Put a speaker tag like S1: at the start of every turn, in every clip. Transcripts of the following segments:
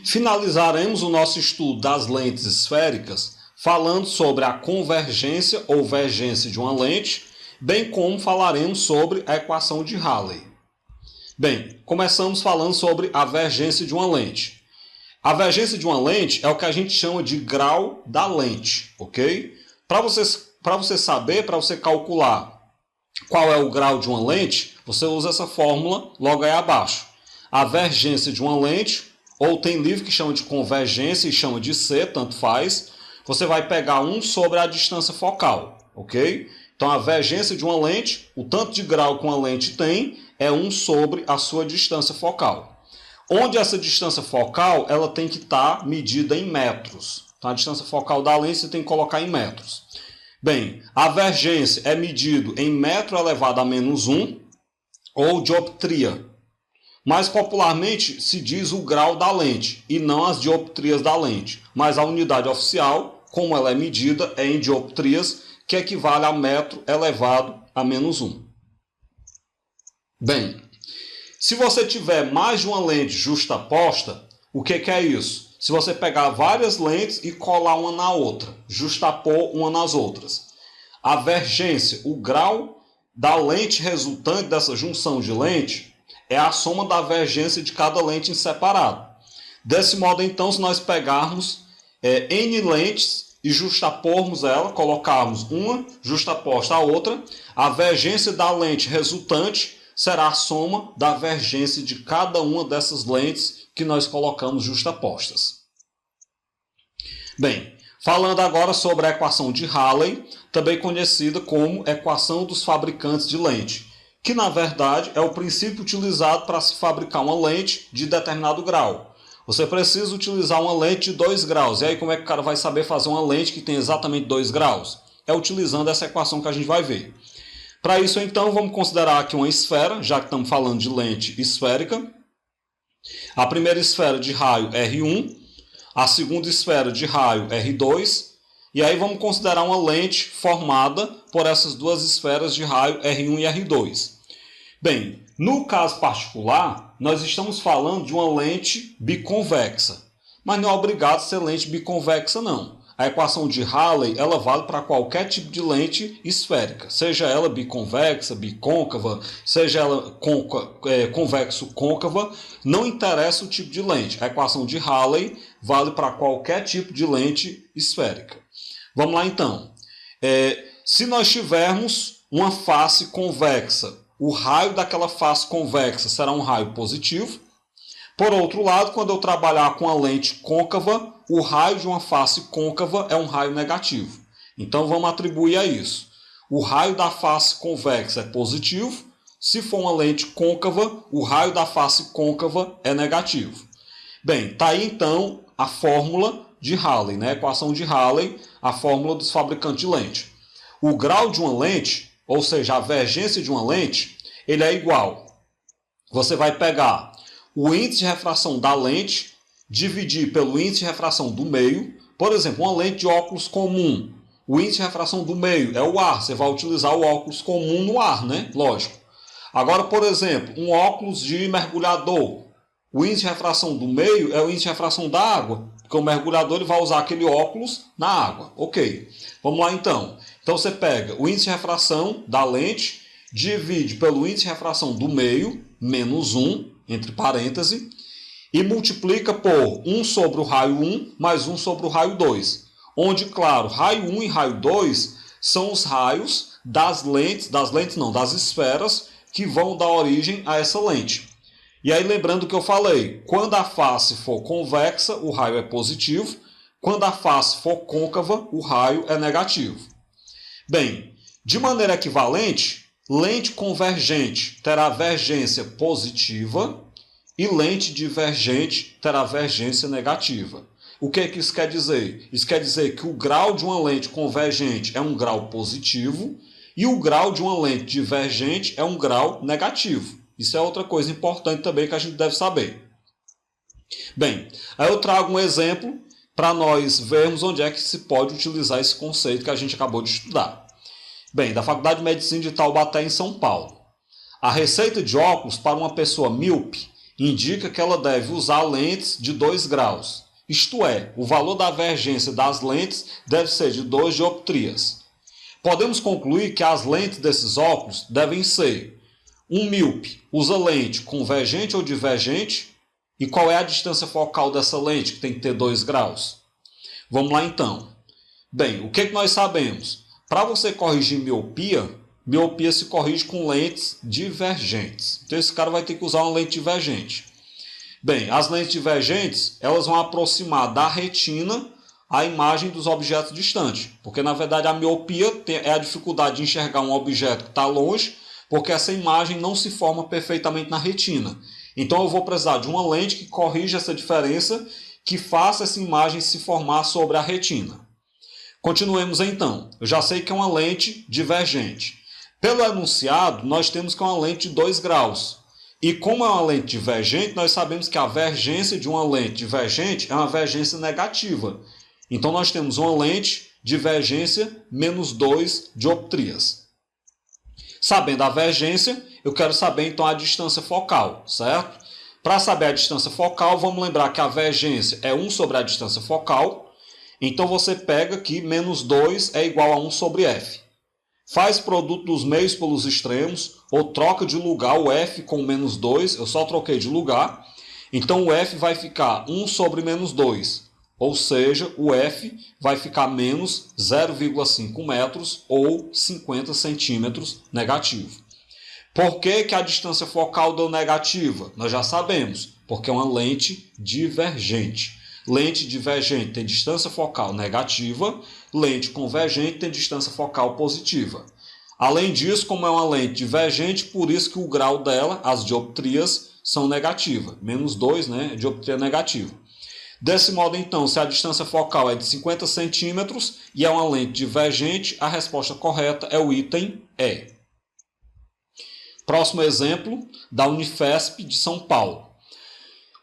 S1: Finalizaremos o nosso estudo das lentes esféricas falando sobre a convergência ou vergência de uma lente, bem como falaremos sobre a equação de Rayleigh. Bem, começamos falando sobre a vergência de uma lente. A vergência de uma lente é o que a gente chama de grau da lente, ok? Para você saber, para você calcular qual é o grau de uma lente, você usa essa fórmula logo aí abaixo. A vergência de uma lente, ou tem livro que chama de convergência e chama de C, tanto faz, você vai pegar 1 sobre a distância focal, ok? Então a vergência de uma lente, o tanto de grau que uma lente tem, é 1 sobre a sua distância focal. Onde essa distância focal ela tem que estar medida em metros. Então a distância focal da lente você tem que colocar em metros. Bem, a vergência é medido em metro elevado a menos 1 ou dioptria. Mais popularmente se diz o grau da lente e não as dioptrias da lente. Mas a unidade oficial, como ela é medida, é em dioptrias, que equivale a metro elevado a menos 1. Bem, se você tiver mais de uma lente justaposta, o que é isso? Se você pegar várias lentes e colar uma na outra, justapor uma nas outras. A vergência, o grau da lente resultante dessa junção de lente, é a soma da vergência de cada lente em separado. Desse modo, então, se nós pegarmos N lentes e justapormos ela, colocarmos uma justaposta à outra, a vergência da lente resultante será a soma da vergência de cada uma dessas lentes que nós colocamos justapostas. Bem, falando agora sobre a equação de Rayleigh, também conhecida como equação dos fabricantes de lente, que na verdade é o princípio utilizado para se fabricar uma lente de determinado grau. Você precisa utilizar uma lente de 2 graus. E aí como é que o cara vai saber fazer uma lente que tem exatamente 2 graus? É utilizando essa equação que a gente vai ver. Para isso, então, vamos considerar aqui uma esfera, já que estamos falando de lente esférica. A primeira esfera de raio R1, a segunda esfera de raio R2, e aí vamos considerar uma lente formada por essas duas esferas de raio R1 e R2. Bem, no caso particular, nós estamos falando de uma lente biconvexa, mas não é obrigado a ser lente biconvexa, não. A equação de Rayleigh ela vale para qualquer tipo de lente esférica, seja ela biconvexa, bicôncava, seja ela convexo-côncava, não interessa o tipo de lente. A equação de Rayleigh vale para qualquer tipo de lente esférica. Vamos lá então. Se nós tivermos uma face convexa, o raio daquela face convexa será um raio positivo. Por outro lado, quando eu trabalhar com a lente côncava, o raio de uma face côncava é um raio negativo. Então vamos atribuir a isso. O raio da face convexa é positivo. Se for uma lente côncava, o raio da face côncava é negativo. Bem, está aí então a fórmula de Rayleigh, né? A equação de Rayleigh, a fórmula dos fabricantes de lente. O grau de uma lente, ou seja, a vergência de uma lente, ele é igual. Você vai pegar o índice de refração da lente, dividir pelo índice de refração do meio. Por exemplo, uma lente de óculos comum, o índice de refração do meio é o ar. Você vai utilizar o óculos comum no ar, né? Lógico. Agora, por exemplo, um óculos de mergulhador, o índice de refração do meio é o índice de refração da água, porque o mergulhador ele vai usar aquele óculos na água. Ok, vamos lá então. Então você pega o índice de refração da lente, divide pelo índice de refração do meio, menos 1, entre parênteses, e multiplica por 1 sobre o raio 1 mais 1 sobre o raio 2. Onde, claro, raio 1 e raio 2 são os raios das esferas que vão dar origem a essa lente. E aí lembrando o que eu falei, quando a face for convexa, o raio é positivo, quando a face for côncava, o raio é negativo. Bem, de maneira equivalente, lente convergente terá vergência positiva e lente divergente terá vergência negativa. O que isso quer dizer? Isso quer dizer que o grau de uma lente convergente é um grau positivo e o grau de uma lente divergente é um grau negativo. Isso é outra coisa importante também que a gente deve saber. Bem, aí eu trago um exemplo para nós vermos onde é que se pode utilizar esse conceito que a gente acabou de estudar. Bem, da Faculdade de Medicina de Taubaté, em São Paulo. A receita de óculos para uma pessoa míope indica que ela deve usar lentes de 2 graus. Isto é, o valor da divergência das lentes deve ser de 2 dioptrias. Podemos concluir que as lentes desses óculos devem ser: um míope usa lente convergente ou divergente, e qual é a distância focal dessa lente, que tem que ter 2 graus? Vamos lá então. Bem, o que nós sabemos? Para você corrigir miopia, miopia se corrige com lentes divergentes. Então esse cara vai ter que usar uma lente divergente. Bem, as lentes divergentes, elas vão aproximar da retina a imagem dos objetos distantes. Porque na verdade a miopia é a dificuldade de enxergar um objeto que está longe, porque essa imagem não se forma perfeitamente na retina. Então eu vou precisar de uma lente que corrija essa diferença, que faça essa imagem se formar sobre a retina. Continuemos então. Eu já sei que é uma lente divergente. Pelo enunciado, nós temos que é uma lente de 2 graus. E como é uma lente divergente, nós sabemos que a vergência de uma lente divergente é uma vergência negativa. Então nós temos uma lente divergência menos 2 dioptrias. Sabendo a vergência, eu quero saber então a distância focal, certo? Para saber a distância focal, vamos lembrar que a vergência é 1 sobre a distância focal. Então você pega que menos 2 é igual a 1 sobre f. Faz produto dos meios pelos extremos, ou troca de lugar o f com menos 2, eu só troquei de lugar. Então o f vai ficar 1 sobre menos 2, ou seja, o f vai ficar menos 0,5 metros ou 50 centímetros negativo. Por que a distância focal deu negativa? Nós já sabemos, porque é uma lente divergente. Lente divergente tem distância focal negativa, lente convergente tem distância focal positiva. Além disso, como é uma lente divergente, por isso que o grau dela, as dioptrias, são negativas. Menos 2, né? Dioptria negativa. Desse modo, então, se a distância focal é de 50 centímetros e é uma lente divergente, a resposta correta é o item E. Próximo exemplo, da Unifesp de São Paulo.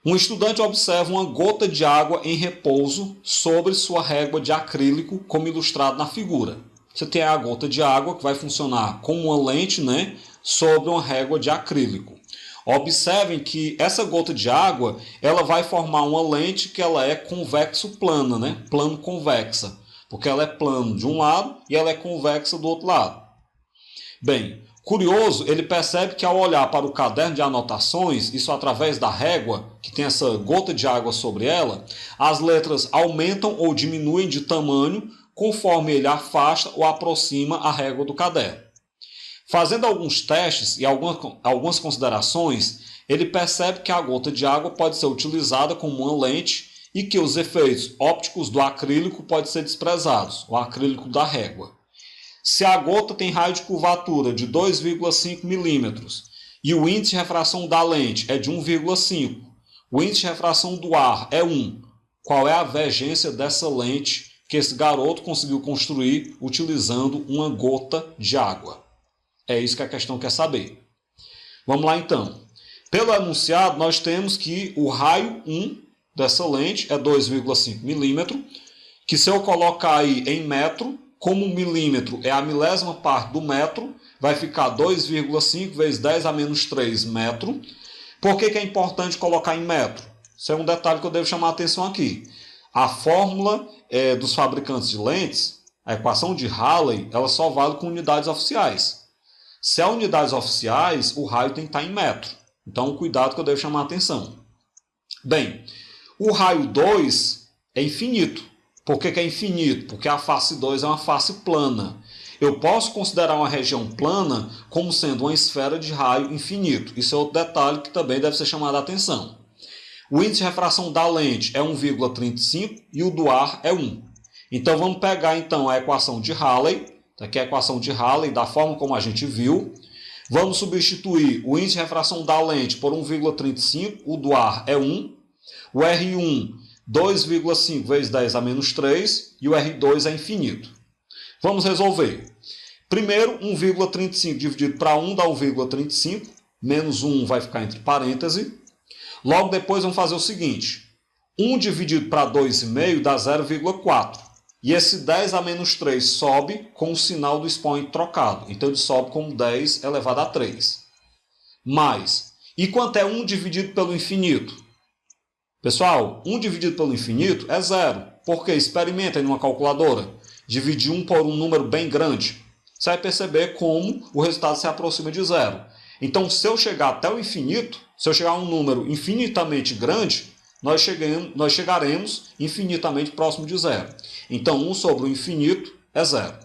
S1: Um estudante observa uma gota de água em repouso sobre sua régua de acrílico, como ilustrado na figura. Você tem a gota de água que vai funcionar como uma lente, né, sobre uma régua de acrílico. Observem que essa gota de água ela vai formar uma lente que ela é convexo-plana, né, plano-convexa, porque ela é plano de um lado e ela é convexa do outro lado. Bem, curioso, ele percebe que ao olhar para o caderno de anotações, isso através da régua, que tem essa gota de água sobre ela, as letras aumentam ou diminuem de tamanho conforme ele afasta ou aproxima a régua do caderno. Fazendo alguns testes e algumas considerações, ele percebe que a gota de água pode ser utilizada como uma lente e que os efeitos ópticos do acrílico podem ser desprezados, o acrílico da régua. Se a gota tem raio de curvatura de 2,5 milímetros e o índice de refração da lente é de 1,5, o índice de refração do ar é 1, qual é a vergência dessa lente que esse garoto conseguiu construir utilizando uma gota de água? É isso que a questão quer saber. Vamos lá então. Pelo enunciado, nós temos que o raio 1 dessa lente é 2,5 milímetros, que se eu colocar aí em metro, como um milímetro é a milésima parte do metro, vai ficar 2,5 vezes 10 a menos 3 metro. Por que é importante colocar em metro? Isso é um detalhe que eu devo chamar a atenção aqui. A fórmula dos fabricantes de lentes, a equação de Halley, ela só vale com unidades oficiais. Se é unidades oficiais, o raio tem que estar em metro. Então, cuidado que eu devo chamar a atenção. Bem, o raio 2 é infinito. Por que é infinito? Porque a face 2 é uma face plana. Eu posso considerar uma região plana como sendo uma esfera de raio infinito. Isso é outro detalhe que também deve ser chamado a atenção. O índice de refração da lente é 1,35 e o do ar é 1. Então vamos pegar então a equação de Halley. Aqui é a equação de Halley da forma como a gente viu. Vamos substituir o índice de refração da lente por 1,35, o do ar é 1. O R1, 2,5 vezes 10 a menos 3 e o R2 é infinito. Vamos resolver. Primeiro, 1,35 dividido para 1 dá 1,35, menos 1 vai ficar entre parênteses. Logo depois vamos fazer o seguinte, 1 dividido para 2,5 dá 0,4. E esse 10 a menos 3 sobe com o sinal do expoente trocado. Então ele sobe como 10 elevado a 3. Mais, E quanto é 1 dividido pelo infinito? Pessoal, 1 dividido pelo infinito é 0. Por quê? Experimentem numa calculadora. Dividir 1 por um número bem grande. Você vai perceber como o resultado se aproxima de 0. Então, se eu chegar até o infinito, se eu chegar a um número infinitamente grande, nós chegaremos infinitamente próximo de 0. Então, 1 sobre o infinito é 0.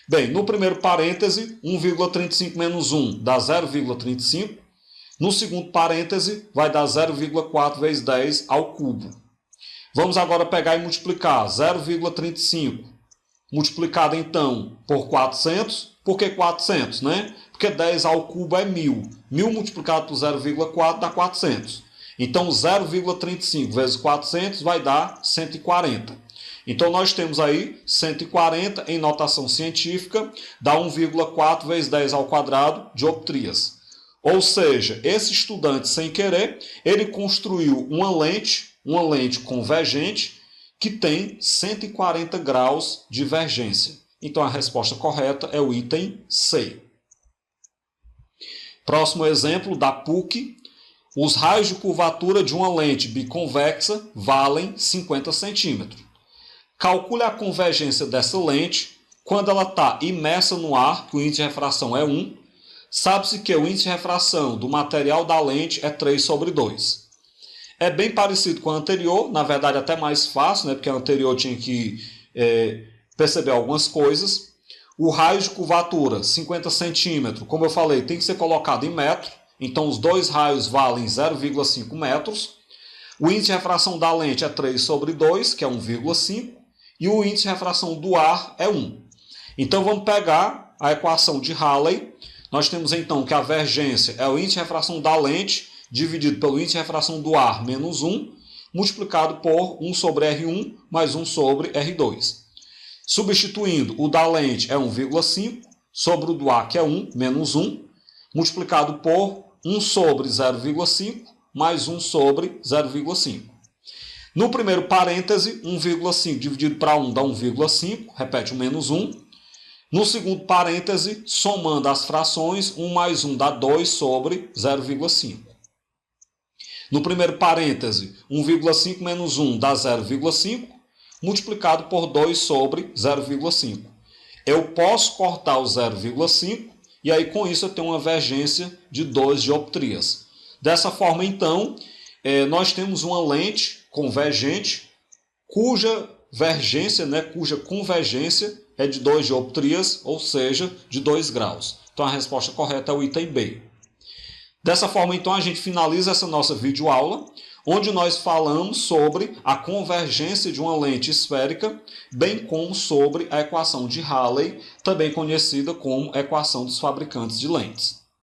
S1: Bem, no primeiro parêntese, 1,35 menos 1 dá 0,35. No segundo parêntese, vai dar 0,4 vezes 10 ao cubo. Vamos agora pegar e multiplicar 0,35 multiplicado então por 400. Por que 400, né? Porque 10 ao cubo é 1000. 1000 multiplicado por 0,4 dá 400. Então 0,35 vezes 400 vai dar 140. Então nós temos aí 140 em notação científica, dá 1,4 vezes 10 ao quadrado dioptrias. Ou seja, esse estudante, sem querer, ele construiu uma lente convergente que tem 140 graus de divergência. Então a resposta correta é o item C. Próximo exemplo da PUC. Os raios de curvatura de uma lente biconvexa valem 50 centímetros. Calcule a convergência dessa lente quando ela está imersa no ar, que o índice de refração é 1. Sabe-se que o índice de refração do material da lente é 3 sobre 2. É bem parecido com a anterior, na verdade até mais fácil, né? Porque a anterior tinha que perceber algumas coisas. O raio de curvatura, 50 centímetros, como eu falei, tem que ser colocado em metro. Então os dois raios valem 0,5 metros. O índice de refração da lente é 3 sobre 2, que é 1,5. E o índice de refração do ar é 1. Então vamos pegar a equação de Halley. Nós temos então que a vergência é o índice de refração da lente dividido pelo índice de refração do ar menos 1, multiplicado por 1 sobre R1 mais 1 sobre R2. Substituindo, o da lente é 1,5 sobre o do ar, que é 1, menos 1, multiplicado por 1 sobre 0,5 mais 1 sobre 0,5. No primeiro parêntese, 1,5 dividido para 1 dá 1,5, repete o menos 1. No segundo parêntese, somando as frações, 1 mais 1 dá 2 sobre 0,5. No primeiro parêntese, 1,5 menos 1 dá 0,5, multiplicado por 2 sobre 0,5. Eu posso cortar o 0,5 e aí com isso eu tenho uma vergência de 2 dioptrias. Dessa forma, então, nós temos uma lente convergente cuja convergência é de 2 dioptrias, ou seja, de 2 graus. Então a resposta correta é o item B. Dessa forma, então, a gente finaliza essa nossa videoaula, onde nós falamos sobre a convergência de uma lente esférica, bem como sobre a equação de Halley, também conhecida como equação dos fabricantes de lentes.